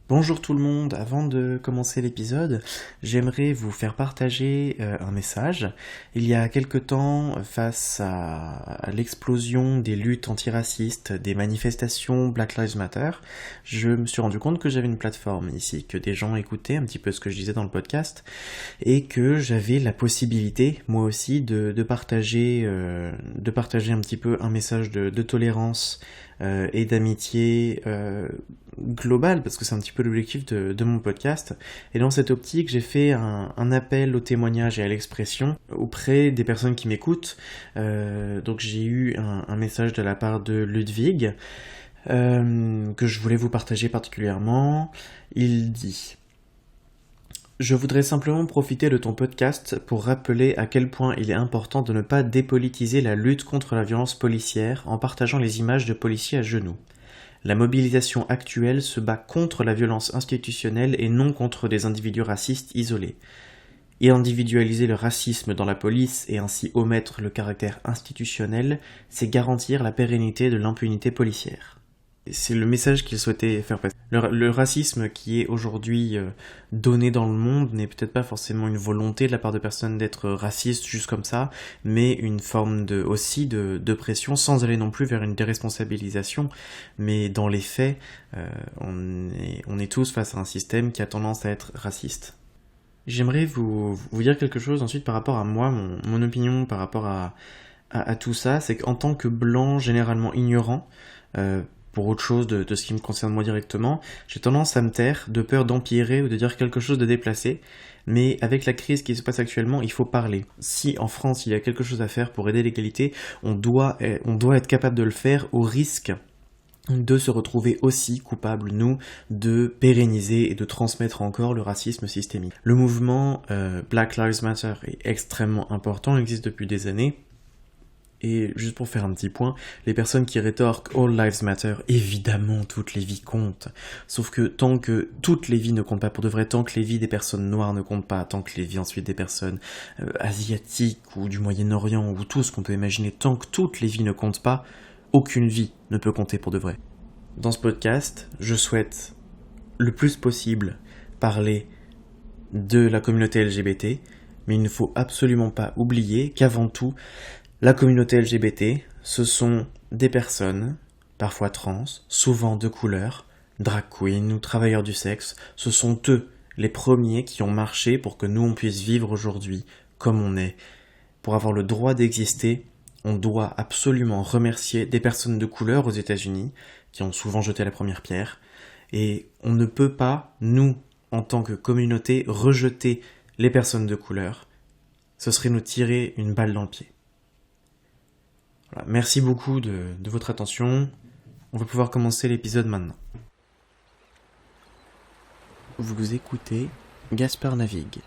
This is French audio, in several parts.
Bonjour tout le monde, avant de commencer l'épisode, j'aimerais vous faire partager un message. Il y a quelque temps, face à l'explosion des luttes antiracistes, des manifestations Black Lives Matter, je me suis rendu compte que j'avais une plateforme ici, que des gens écoutaient un petit peu ce que je disais dans le podcast, et que j'avais la possibilité, moi aussi, de partager un petit peu un message de tolérance et d'amitié globale, parce que c'est un petit peu l'objectif de mon podcast. Et dans cette optique, j'ai fait un appel au témoignage et à l'expression auprès des personnes qui m'écoutent. Donc j'ai eu un message de la part de Ludwig que je voulais vous partager particulièrement. Il dit: je voudrais simplement profiter de ton podcast pour rappeler à quel point il est important de ne pas dépolitiser la lutte contre la violence policière en partageant les images de policiers à genoux. La mobilisation actuelle se bat contre la violence institutionnelle et non contre des individus racistes isolés. Et individualiser le racisme dans la police et ainsi omettre le caractère institutionnel, c'est garantir la pérennité de l'impunité policière. C'est le message qu'il souhaitait faire passer. Le racisme qui est aujourd'hui donné dans le monde n'est peut-être pas forcément une volonté de la part de personnes d'être racistes juste comme ça, mais une forme aussi de pression, sans aller non plus vers une déresponsabilisation. Mais dans les faits, on est tous face à un système qui a tendance à être raciste. J'aimerais vous dire quelque chose ensuite par rapport à moi, mon opinion par rapport à tout ça, c'est qu'en tant que blanc généralement ignorant, pour autre chose de ce qui me concerne moi directement, j'ai tendance à me taire de peur d'empirer ou de dire quelque chose de déplacé, mais avec la crise qui se passe actuellement, il faut parler. Si en France il y a quelque chose à faire pour aider l'égalité, on doit être capable de le faire au risque de se retrouver aussi coupables, nous, de pérenniser et de transmettre encore le racisme systémique. Le mouvement Black Lives Matter est extrêmement important, il existe depuis des années. Et juste pour faire un petit point, les personnes qui rétorquent All Lives Matter, évidemment toutes les vies comptent. Sauf que tant que toutes les vies ne comptent pas pour de vrai, tant que les vies des personnes noires ne comptent pas, tant que les vies ensuite des personnes asiatiques ou du Moyen-Orient ou tout ce qu'on peut imaginer, tant que toutes les vies ne comptent pas, aucune vie ne peut compter pour de vrai. Dans ce podcast, je souhaite le plus possible parler de la communauté LGBT, mais il ne faut absolument pas oublier qu'avant tout, la communauté LGBT, ce sont des personnes, parfois trans, souvent de couleur, drag queens ou travailleurs du sexe. Ce sont eux les premiers qui ont marché pour que nous on puisse vivre aujourd'hui comme on est. Pour avoir le droit d'exister, on doit absolument remercier des personnes de couleur aux États-Unis qui ont souvent jeté la première pierre. Et on ne peut pas, nous, en tant que communauté, rejeter les personnes de couleur. Ce serait nous tirer une balle dans le pied. Voilà, merci beaucoup de votre attention. On va pouvoir commencer l'épisode maintenant. Vous écoutez Gaspard Navigue.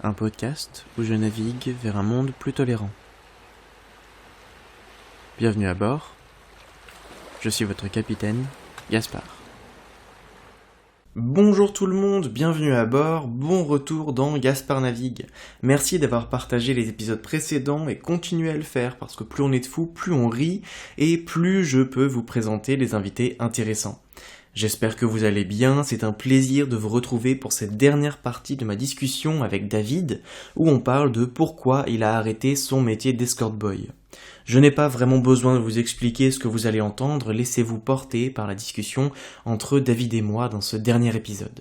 Un podcast où je navigue vers un monde plus tolérant. Bienvenue à bord. Je suis votre capitaine, Gaspard. Bonjour tout le monde, bienvenue à bord, bon retour dans Gaspard Navigue. Merci d'avoir partagé les épisodes précédents et continuez à le faire parce que plus on est de fous, plus on rit et plus je peux vous présenter des invités intéressants. J'espère que vous allez bien, c'est un plaisir de vous retrouver pour cette dernière partie de ma discussion avec David où on parle de pourquoi il a arrêté son métier d'escort boy. Je n'ai pas vraiment besoin de vous expliquer ce que vous allez entendre, laissez-vous porter par la discussion entre David et moi dans ce dernier épisode.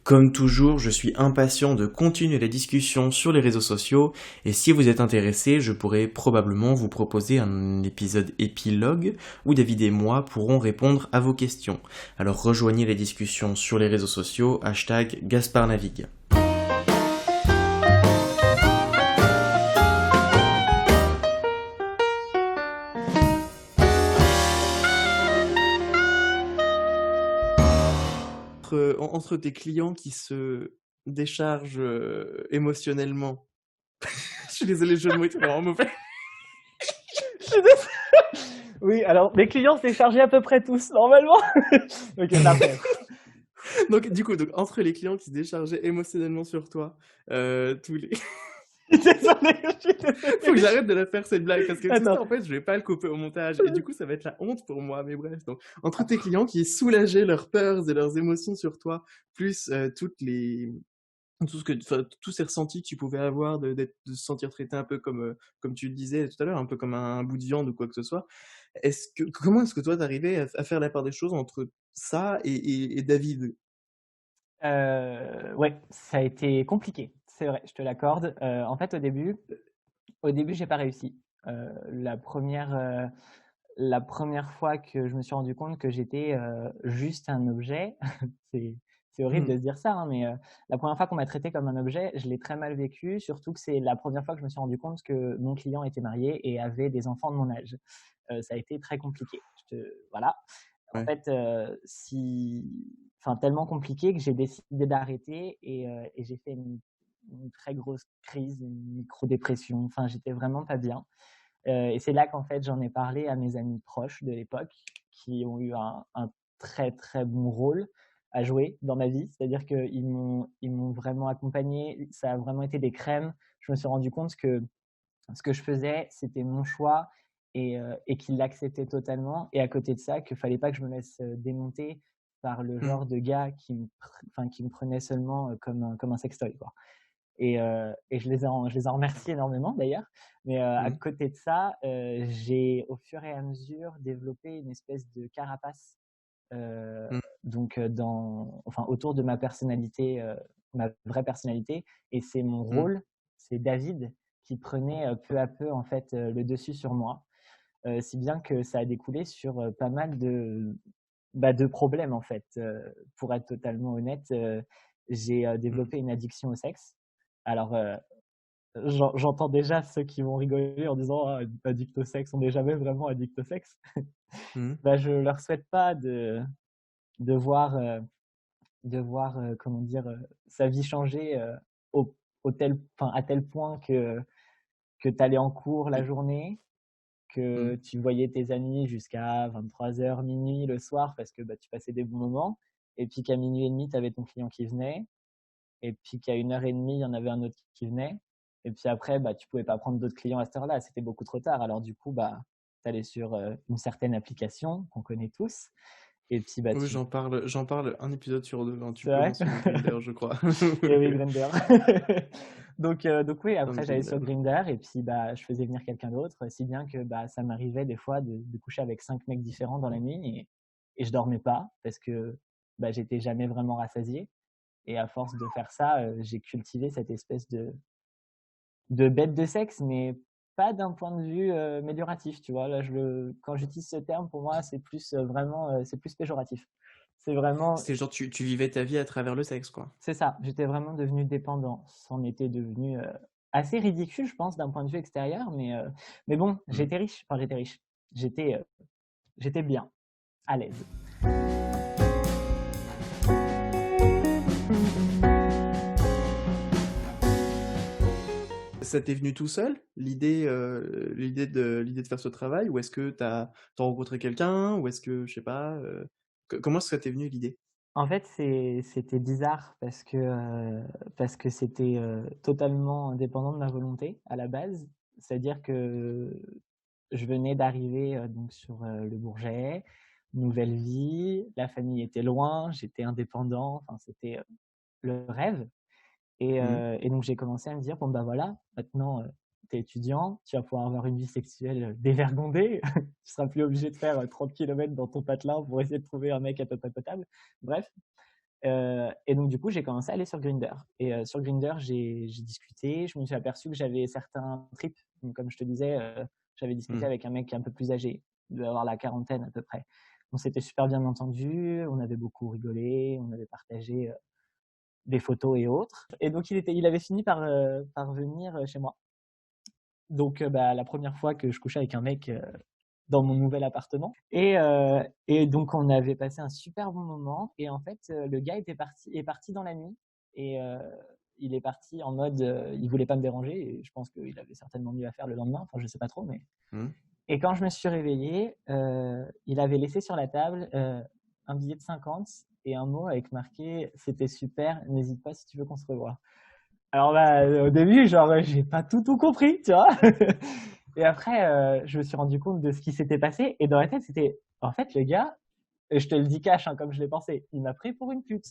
Comme toujours, je suis impatient de continuer la discussion sur les réseaux sociaux, et si vous êtes intéressé, je pourrais probablement vous proposer un épisode épilogue où David et moi pourrons répondre à vos questions. Alors rejoignez les discussions sur les réseaux sociaux, #GaspardNavigue. Entre tes clients qui se déchargent émotionnellement. Je suis désolé, le jeu de mots était vraiment mauvais. Oui, alors mes clients se déchargeaient à peu près tous, normalement. Ok, parfait. Donc, du coup, entre les clients qui se déchargeaient émotionnellement sur toi, tous les... Désolé, je suis Faut que désolé. j'arrête de la faire cette blague parce que tout Attends. ça en fait je vais pas le couper au montage et du coup ça va être la honte pour moi mais bref donc entre tes clients qui soulageaient leurs peurs et leurs émotions sur toi plus toutes les tout ce que enfin tous ces ressentis que tu pouvais avoir de se sentir traité un peu comme comme tu le disais tout à l'heure un peu comme un bout de viande ou quoi que ce soit. Est-ce que comment est-ce que toi tu arrivais à faire la part des choses entre ça et David? Ouais, ça a été compliqué, c'est vrai, je te l'accorde. En fait, au début, j'ai pas réussi. La première fois que je me suis rendu compte que j'étais, juste un objet, c'est c'est horrible de Mmh. se dire ça, hein, mais la première fois qu'on m'a traité comme un objet, je l'ai très mal vécu, surtout que c'est la première fois que je me suis rendu compte que mon client était marié et avait des enfants de mon âge. Ça a été très compliqué. Voilà. En Ouais. fait, tellement compliqué que j'ai décidé d'arrêter et j'ai fait une très grosse crise, une micro-dépression. Enfin, j'étais vraiment pas bien. Et c'est là qu'en fait, j'en ai parlé à mes amis proches de l'époque qui ont eu un très, très bon rôle à jouer dans ma vie. C'est-à-dire qu'ils m'ont vraiment accompagné. Ça a vraiment été des crèmes. Je me suis rendu compte que ce que je faisais, c'était mon choix et qu'ils l'acceptaient totalement. Et à côté de ça, qu'il ne fallait pas que je me laisse démonter par le Mmh. genre de gars qui me prenait seulement comme un sextoy, quoi. Et je les en remercie énormément d'ailleurs. Mais à Mmh. côté de ça, j'ai au fur et à mesure développé une espèce de carapace, euh, Mmh. donc autour de ma personnalité, ma vraie personnalité. Et c'est mon Mmh. rôle, c'est David qui prenait peu à peu en fait le dessus sur moi, si bien que ça a découlé sur pas mal de problèmes en fait. Pour être totalement honnête, j'ai Mmh. développé une addiction au sexe. Alors, j'entends déjà ceux qui vont rigoler en disant: «Ah, addict au sexe, on n'est jamais vraiment addict au sexe». Mmh. Bah, je leur souhaite pas de voir, comment dire, sa vie changer, au à tel point que tu allais en cours la Oui. journée, Mmh. que tu voyais tes amis jusqu'à 23h, minuit le soir parce que, bah, tu passais des bons moments, et puis qu'à 00:30 tu avais ton client qui venait, et puis qu'à 1h30 il y en avait un autre qui venait, et puis après, bah, tu pouvais pas prendre d'autres clients à cette heure-là, c'était beaucoup trop tard. Alors du coup, bah, tu allais sur, une certaine application qu'on connaît tous, et puis, bah, Oui, j'en parle un épisode sur 2 hein, tu c'est peux vrai? mentionner Grindr, je crois. Et oui, Grindr. Donc oui, Non, mais après j'allais sur Grindr. Grindr et puis, bah, je faisais venir quelqu'un d'autre, si bien que, bah, ça m'arrivait des fois de coucher avec 5 mecs différents dans la nuit, et je dormais pas parce que, bah, j'étais jamais vraiment rassasié, et à force de faire ça, j'ai cultivé cette espèce de bête de sexe, mais pas d'un point de vue, amélioratif, tu vois? Là, quand j'utilise ce terme, pour moi, c'est plus, vraiment, c'est plus péjoratif. C'est vraiment C'était genre tu vivais ta vie à travers le sexe, quoi. C'est ça, j'étais vraiment devenu dépendant. C'en était devenu, assez ridicule, je pense, d'un point de vue extérieur, mais bon, Mmh. j'étais riche. Enfin, j'étais riche. J'étais bien, à l'aise. Ça t'est venu tout seul, l'idée de faire ce travail? Ou est-ce que tu as rencontré quelqu'un? Ou est-ce que, je sais pas, comment est-ce que ça t'est venu l'idée? En fait, c'était bizarre parce que c'était, totalement indépendant de ma volonté, à la base. C'est-à-dire que je venais d'arriver, donc sur, le Bourget, nouvelle vie, la famille était loin, j'étais indépendant, enfin, c'était, le rêve. Mmh. Et donc j'ai commencé à me dire: «Bon, bah, voilà, maintenant, tu es étudiant, tu vas pouvoir avoir une vie sexuelle, dévergondée, tu seras plus obligé de faire, 30 kilomètres dans ton patelin pour essayer de trouver un mec à ta potable». Bref, et donc du coup, j'ai commencé à aller sur Grindr, et sur Grindr, j'ai discuté, je me suis aperçu que j'avais certains trips. Donc comme je te disais, j'avais discuté Mmh. avec un mec un peu plus âgé, il devait avoir la quarantaine à peu près. On s'était super bien entendus, on avait beaucoup rigolé, on avait partagé, des photos et autres. Et donc il avait fini par venir chez moi. Donc bah, la première fois que je couchais avec un mec dans mon nouvel appartement. Et donc on avait passé un super bon moment. Et en fait, le gars est parti dans la nuit. Et il est parti en mode, il voulait pas me déranger. Et je pense qu'il avait certainement mieux à faire le lendemain. Enfin, je sais pas trop, mais. Mmh. Et quand je me suis réveillé, il avait laissé sur la table un billet de 50 et un mot avec marqué: «C'était super, n'hésite pas si tu veux qu'on se revoie». Alors là, au début, genre, j'ai pas tout compris, tu vois. Et après, je me suis rendu compte de ce qui s'était passé. Et dans la tête, c'était, en fait, le gars, et je te le dis cash, hein, comme je l'ai pensé, il m'a pris pour une pute.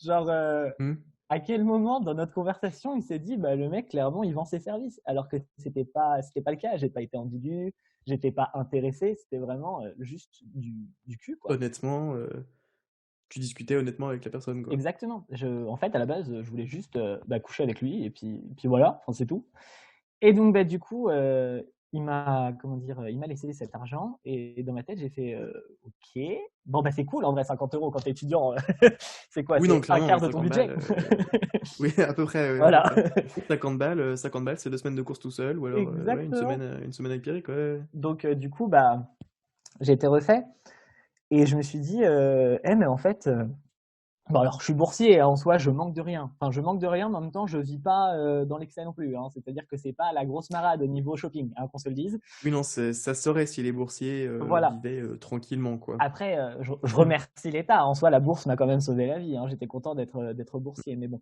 Genre, Hmm. à quel moment dans notre conversation, il s'est dit, bah, le mec, clairement, il vend ses services. Alors que c'était pas le cas. J'ai pas été ambigu, j'étais pas intéressé. C'était vraiment juste du cul, quoi. Honnêtement, tu discutais honnêtement avec la personne, quoi. Exactement. En fait, à la base, je voulais juste bah, coucher avec lui et puis voilà, enfin, c'est tout. Et donc, bah, du coup, il m'a, comment dire, il m'a laissé cet argent et dans ma tête, j'ai fait OK. Bon, bah, c'est cool en vrai, 50 € quand t'es étudiant. C'est quoi? Oui, non, C'est un clairement, quart de ton 50 balles. budget. Oui, à peu près, oui, à peu Voilà. près. 50 balles, c'est 2 semaines de course tout seul, ou alors ouais, Exactement. une semaine avec Pierrick, ouais. Donc, du coup, bah, j'ai été refait et je me suis dit, eh, mais en fait, bon, alors, je suis boursier, hein, en soi, je manque de rien. Enfin, je manque de rien, mais en même temps, je vis pas dans l'excès non plus, hein. C'est-à-dire que c'est pas la grosse marade au niveau shopping, hein, qu'on se le dise. Oui, non, ça saurait si les boursiers Voilà. vivaient tranquillement, quoi. Après, je remercie l'État. En soi, la bourse m'a quand même sauvé la vie, hein. J'étais content d'être boursier. Mais bon,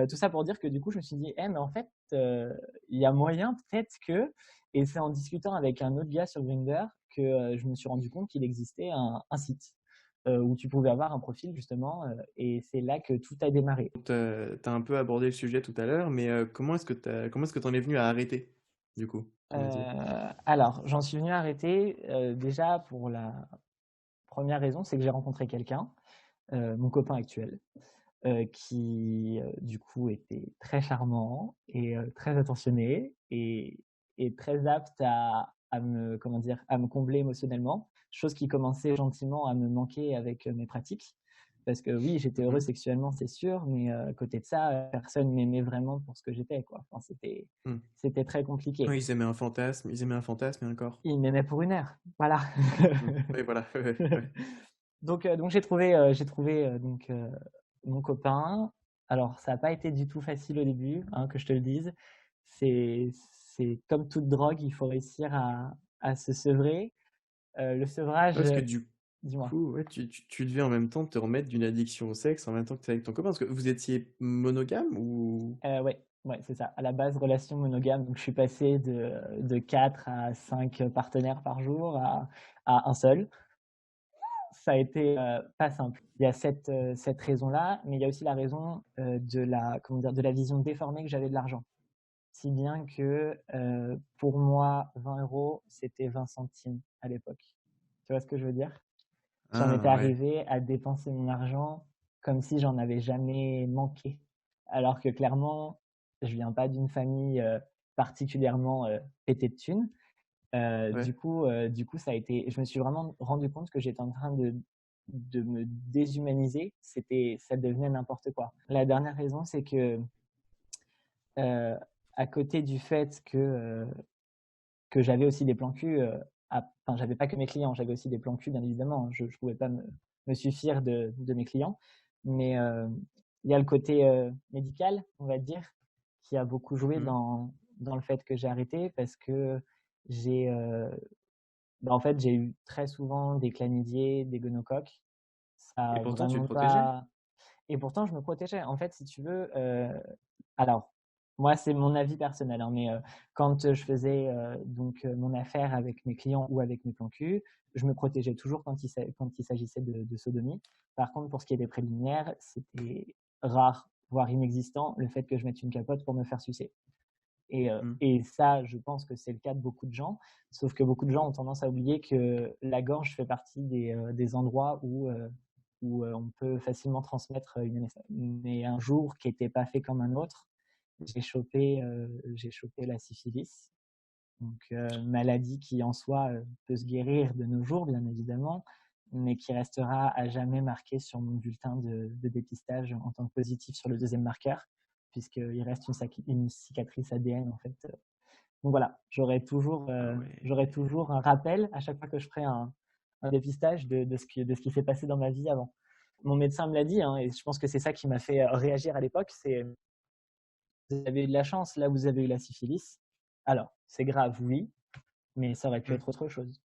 tout ça pour dire que du coup, je me suis dit, eh, mais en fait, il y a moyen peut-être que, et c'est en discutant avec un autre gars sur Grindr que je me suis rendu compte qu'il existait un site où tu pouvais avoir un profil justement, et c'est là que tout a démarré. T'as un peu abordé le sujet tout à l'heure, mais comment est-ce que t'en es venu à arrêter, du coup, on va dire? Alors, j'en suis venu à arrêter déjà pour la première raison, c'est que j'ai rencontré quelqu'un, mon copain actuel, qui du coup était très charmant et très attentionné et très apte à me, comment dire, à me combler émotionnellement, chose qui commençait gentiment à me manquer avec mes pratiques. Parce que oui, j'étais heureux Mhm. sexuellement, c'est sûr, mais à côté de ça, personne m'aimait vraiment pour ce que j'étais, quoi. Enfin, Hmm. c'était très compliqué. Oui, ils aimaient un fantasme et un corps. Il m'aimait pour une heure, voilà. Hmm. Oui, voilà, ouais, ouais. Donc j'ai trouvé donc mon copain. Alors ça n'a pas été du tout facile au début, hein, que je te le dise. C'est comme toute drogue, il faut réussir à se sevrer. Le sevrage, Parce que du dis-moi. coup, ouais, tu devais en même temps te remettre d'une addiction au sexe en même temps que t'es avec ton copain, parce que vous étiez monogame ou... Ouais, ouais, c'est ça. À la base, relation monogame. Donc je suis passé de 4 à 5 partenaires par jour à un seul. Ça a été pas simple. Il y a cette raison-là, mais il y a aussi la raison de comment dire, de la vision déformée que j'avais de l'argent. Si bien que pour moi, 20 €, c'était 20 centimes à l'époque. Tu vois ce que je veux dire? J'en étais Ah, ouais. arrivé à dépenser mon argent comme si j'en avais jamais manqué. Alors que clairement, je viens pas d'une famille particulièrement pétée de thunes. Ouais. Du coup, ça a été, je me suis vraiment rendu compte que j'étais en train de me déshumaniser. Ça devenait n'importe quoi. La dernière raison, c'est que euh, à côté du fait que j'avais aussi des plans cul, enfin, j'avais pas que mes clients, j'avais aussi des plans cul, bien évidemment. Je ne pouvais pas me suffire de mes clients. Mais il y a le côté médical, on va dire, qui a beaucoup joué Hmm. dans le fait que j'ai arrêté parce que j'ai bah, en fait, j'ai eu très souvent des chlamydiés, des gonocoques. Ça Et a pourtant, tu te vraiment protégeais? pas. Et pourtant, je me protégeais. En fait, si tu veux, alors, moi, c'est mon avis personnel, hein, mais quand je faisais donc mon affaire avec mes clients ou avec mes plans cul, je me protégeais toujours quand il s'agissait de sodomie. Par contre, pour ce qui est des préliminaires, c'était rare, voire inexistant, le fait que je mette une capote pour me faire sucer. Hmm. Et ça, je pense que c'est le cas de beaucoup de gens, sauf que beaucoup de gens ont tendance à oublier que la gorge fait partie des endroits où on peut facilement transmettre une MST. Mais un jour qui n'était pas fait comme un autre, j'ai chopé la syphilis, donc maladie qui en soi peut se guérir de nos jours, bien évidemment, mais qui restera à jamais marquée sur mon bulletin de dépistage en tant que positif sur le deuxième marqueur, puisqu'il reste une cicatrice ADN en fait. Donc voilà, Ah ouais. j'aurai toujours un rappel à chaque fois que je ferai un dépistage de ce qui s'est passé dans ma vie avant. Mon médecin me l'a dit, hein, et je pense que c'est ça qui m'a fait réagir à l'époque, c'est vous avez eu de la chance, là vous avez eu la syphilis. Alors, c'est grave, oui, mais ça aurait pu Hmm. être autre chose.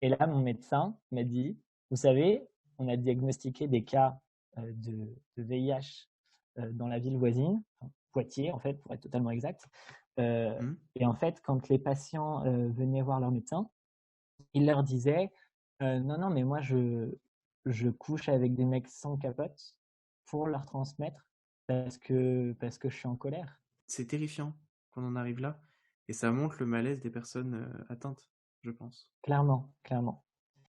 Et là, mon médecin m'a dit, vous savez, on a diagnostiqué des cas de VIH dans la ville voisine. Poitiers, en fait, pour être totalement exact. Mmh. Et en fait, quand les patients venaient voir leur médecin, il leur disait non, non, mais moi, je couche avec des mecs sans capote pour leur transmettre parce que je suis en colère. C'est terrifiant qu'on en arrive là et ça montre le malaise des personnes, atteintes, je pense. Clairement, clairement.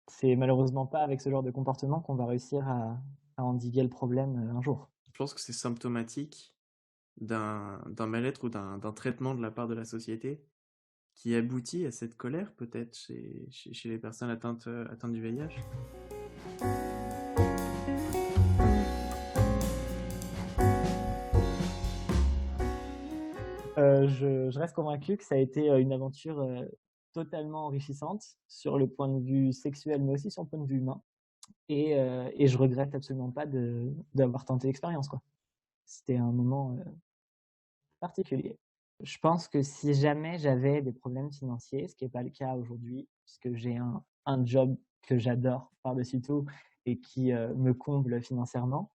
C'est malheureusement pas avec ce genre de comportement qu'on va réussir à endiguer le problème un jour. Je pense que c'est symptomatique d'un mal-être ou d'un traitement de la part de la société qui aboutit à cette colère peut-être chez les personnes atteintes du VIH. Je reste convaincu que ça a été une aventure totalement enrichissante sur le point de vue sexuel, mais aussi sur le point de vue humain. Et je regrette absolument pas d'avoir tenté l'expérience, quoi. C'était un moment particulier. Je pense que si jamais j'avais des problèmes financiers, ce qui n'est pas le cas aujourd'hui, puisque j'ai un job que j'adore par-dessus tout et qui me comble financièrement,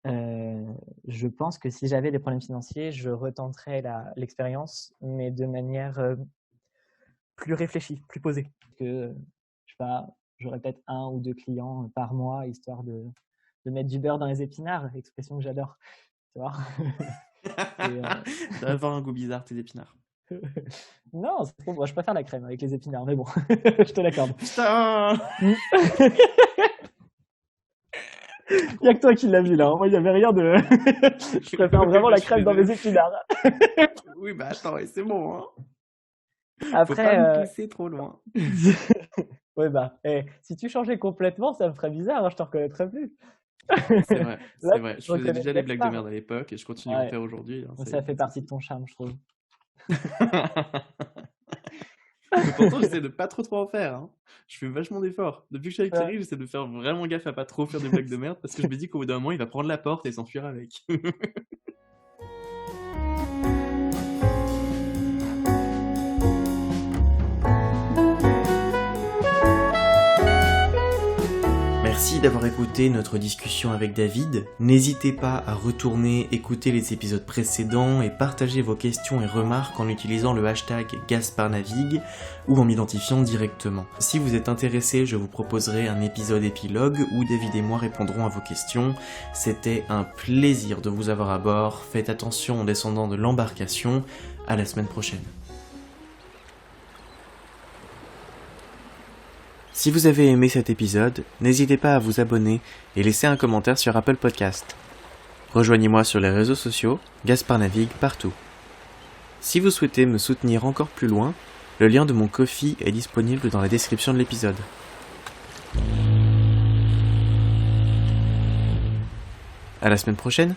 je pense que si j'avais des problèmes financiers, je retenterais l'expérience, mais de manière plus réfléchie, plus posée. Que, je sais pas, j'aurais peut-être 1 ou 2 clients par mois, histoire de mettre du beurre dans les épinards, expression que j'adore. Tu vois. Ça va avoir un goût bizarre, tes épinards. Non, c'est trop bon. Je préfère la crème avec les épinards, mais bon, je te l'accorde. Putain. Il n'y a que toi qui l'as vu là. Moi, il n'y avait rien de. Je préfère vraiment la crème dans mes épinards. Oui, bah attends, c'est bon. Hein. Après, faut pas me pousser trop loin. Ouais, bah, si tu changeais complètement, ça me ferait bizarre. Hein, je te reconnaîtrais plus. C'est vrai, Là, c'est vrai. Je faisais déjà des blagues de merde à l'époque et je continue à en Ouais. faire aujourd'hui. Hein, Ça fait partie de ton charme, je trouve. Mais pourtant, j'essaie de pas trop en faire. Hein. Je fais vachement d'efforts. Depuis que je suis avec Ouais. Thierry, j'essaie de faire vraiment gaffe à pas trop faire des blagues de merde parce que je me dis qu'au bout d'un moment, il va prendre la porte et s'enfuir avec. Merci d'avoir écouté notre discussion avec David. N'hésitez pas à retourner écouter les épisodes précédents et partager vos questions et remarques en utilisant le hashtag #GasparNavigue ou en m'identifiant directement. Si vous êtes intéressé, je vous proposerai un épisode épilogue où David et moi répondrons à vos questions. C'était un plaisir de vous avoir à bord. Faites attention en descendant de l'embarcation. À la semaine prochaine. Si vous avez aimé cet épisode, n'hésitez pas à vous abonner et laisser un commentaire sur Apple Podcast. Rejoignez-moi sur les réseaux sociaux, Gaspard Navigue partout. Si vous souhaitez me soutenir encore plus loin, le lien de mon Ko-fi est disponible dans la description de l'épisode. À la semaine prochaine.